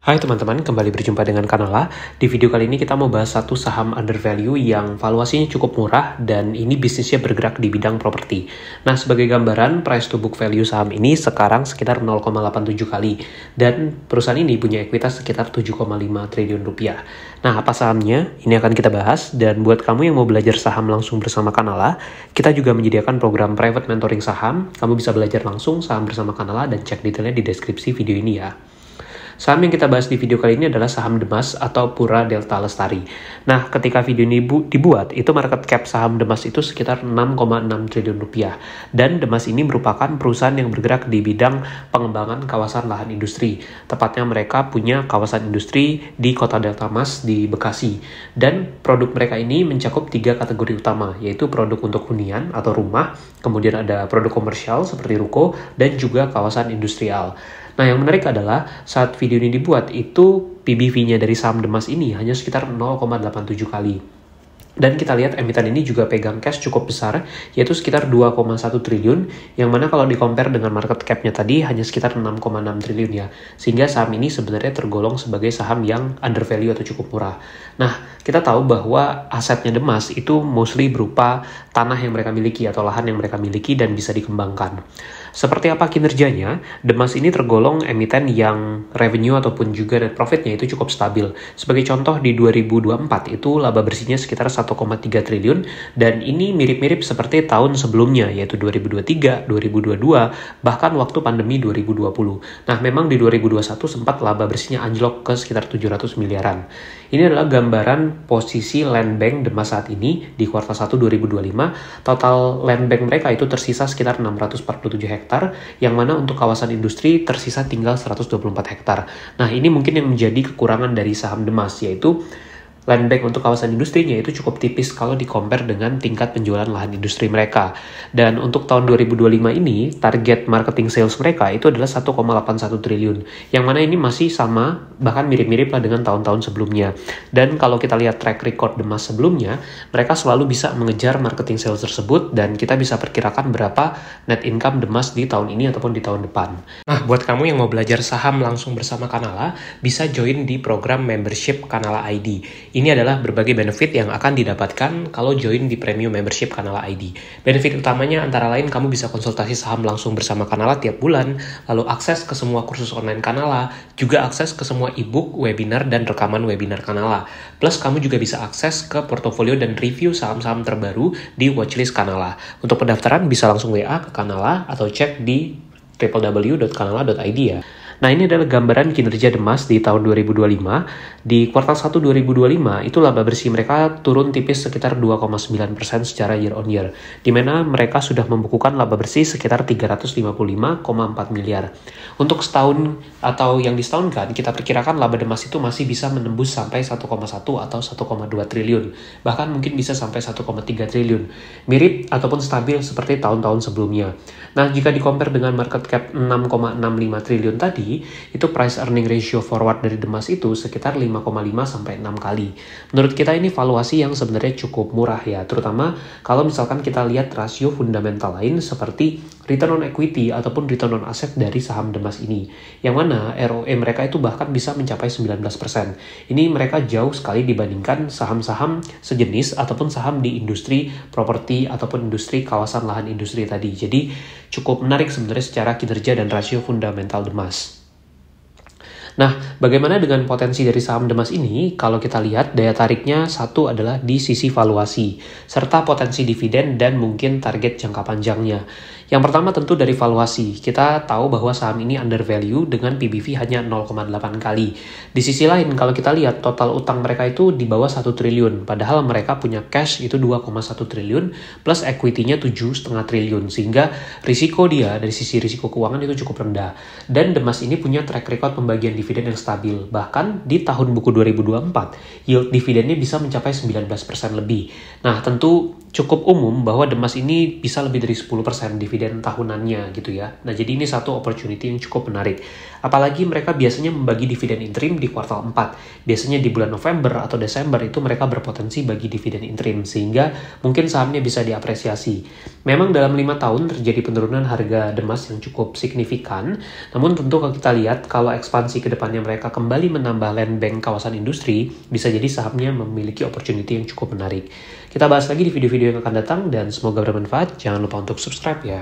Hai teman-teman, kembali berjumpa dengan Kanala. Di video kali ini kita mau bahas satu saham under value yang valuasinya cukup murah dan ini bisnisnya bergerak di bidang properti. Nah, sebagai gambaran, price to book value saham ini sekarang sekitar 0,87 kali dan perusahaan ini punya ekuitas sekitar 7,5 triliun rupiah. Nah, apa sahamnya? Ini akan kita bahas, dan buat kamu yang mau belajar saham langsung bersama Kanala, kita juga menyediakan program private mentoring saham. Kamu bisa belajar langsung saham bersama Kanala dan cek detailnya di deskripsi video ini ya. Saham yang kita bahas di video kali ini adalah saham Demas atau Pura Delta Lestari. Nah, ketika video ini dibuat, itu market cap saham Demas itu sekitar 6,6 triliun rupiah. Dan Demas ini merupakan perusahaan yang bergerak di bidang pengembangan kawasan lahan industri. Tepatnya mereka punya kawasan industri di Kota Delta Mas di Bekasi. Dan produk mereka ini mencakup 3 kategori utama, yaitu produk untuk hunian atau rumah, kemudian ada produk komersial seperti ruko, dan juga kawasan industrial. Nah, yang menarik adalah saat video ini dibuat itu PBV-nya dari saham Demas ini hanya sekitar 0,87 kali. Dan kita lihat emiten ini juga pegang cash cukup besar, yaitu sekitar 2,1 triliun, yang mana kalau di-compare dengan market cap-nya tadi hanya sekitar 6,6 triliun ya. Sehingga saham ini sebenarnya tergolong sebagai saham yang under value atau cukup murah. Nah, kita tahu bahwa asetnya Demas itu mostly berupa tanah yang mereka miliki atau lahan yang mereka miliki dan bisa dikembangkan. Seperti apa kinerjanya? Demas ini tergolong emiten yang revenue ataupun juga net profitnya itu cukup stabil. Sebagai contoh di 2024 itu laba bersihnya sekitar 1,3 triliun dan ini mirip-mirip seperti tahun sebelumnya yaitu 2023, 2022, bahkan waktu pandemi 2020. Nah, memang di 2021 sempat laba bersihnya anjlok ke sekitar 700 miliaran. Ini adalah gambaran posisi land bank Demas saat ini di kuartal 1 2025. Total land bank mereka itu tersisa sekitar 647 hektar, yang mana untuk kawasan industri tersisa tinggal 124 hektar. Nah, ini mungkin yang menjadi kekurangan dari saham Demas, yaitu land bank untuk kawasan industrinya itu cukup tipis kalau di-compare dengan tingkat penjualan lahan industri mereka. Dan untuk tahun 2025 ini, target marketing sales mereka itu adalah 1,81 triliun. Yang mana ini masih sama, bahkan mirip-mirip lah dengan tahun-tahun sebelumnya. Dan kalau kita lihat track record Demas sebelumnya, mereka selalu bisa mengejar marketing sales tersebut dan kita bisa perkirakan berapa net income Demas di tahun ini ataupun di tahun depan. Nah, buat kamu yang mau belajar saham langsung bersama Kanala, bisa join di program membership Kanala ID. Ini adalah berbagai benefit yang akan didapatkan kalau join di premium membership Kanala ID. Benefit utamanya antara lain kamu bisa konsultasi saham langsung bersama Kanala tiap bulan, lalu akses ke semua kursus online Kanala, juga akses ke semua ebook, webinar, dan rekaman webinar Kanala. Plus kamu juga bisa akses ke portofolio dan review saham-saham terbaru di watchlist Kanala. Untuk pendaftaran bisa langsung WA ke Kanala atau cek di www.kanala.id ya. Nah, ini adalah gambaran kinerja Demas di tahun 2025. Di kuartal 1 2025, itu laba bersih mereka turun tipis sekitar 2,9% secara year on year, di mana mereka sudah membukukan laba bersih sekitar 355,4 miliar. Untuk setahun atau yang disetahunkan, kita perkirakan laba Demas itu masih bisa menembus sampai 1,1 atau 1,2 triliun, bahkan mungkin bisa sampai 1,3 triliun. Mirip ataupun stabil seperti tahun-tahun sebelumnya. Nah, jika di-compare dengan market cap 6,65 triliun tadi, itu price earning ratio forward dari Demas itu sekitar 5,5 sampai 6 kali. Menurut kita ini valuasi yang sebenarnya cukup murah ya, terutama kalau misalkan kita lihat rasio fundamental lain seperti return on equity ataupun return on asset dari saham Demas ini. Yang mana ROE mereka itu bahkan bisa mencapai 19%. Ini mereka jauh sekali dibandingkan saham-saham sejenis ataupun saham di industri properti ataupun industri kawasan lahan industri tadi. Jadi cukup menarik sebenarnya secara kinerja dan rasio fundamental Demas. Nah, bagaimana dengan potensi dari saham Demas ini? Kalau kita lihat, daya tariknya satu adalah di sisi valuasi, serta potensi dividen dan mungkin target jangka panjangnya. Yang pertama tentu dari valuasi. Kita tahu bahwa saham ini under value dengan PBV hanya 0,8 kali. Di sisi lain, kalau kita lihat total utang mereka itu di bawah 1 triliun, padahal mereka punya cash itu 2,1 triliun, plus equity-nya 7,5 triliun, sehingga risiko dia dari sisi risiko keuangan itu cukup rendah. Dan Demas ini punya track record pembagian dividen yang stabil. Bahkan di tahun buku 2024, yield dividennya bisa mencapai 19% lebih. Nah, tentu cukup umum bahwa Demas ini bisa lebih dari 10% dividen tahunannya gitu ya. Nah, jadi ini satu opportunity yang cukup menarik. Apalagi mereka biasanya membagi dividen interim di kuartal 4. Biasanya di bulan November atau Desember itu mereka berpotensi bagi dividen interim, sehingga mungkin sahamnya bisa diapresiasi. Memang dalam 5 tahun terjadi penurunan harga Demas yang cukup signifikan, namun tentu kalau kita lihat kalau ekspansi ke kedepannya mereka kembali menambah land bank kawasan industri, bisa jadi sahamnya memiliki opportunity yang cukup menarik. Kita bahas lagi di video-video yang akan datang dan semoga bermanfaat. Jangan lupa untuk subscribe ya.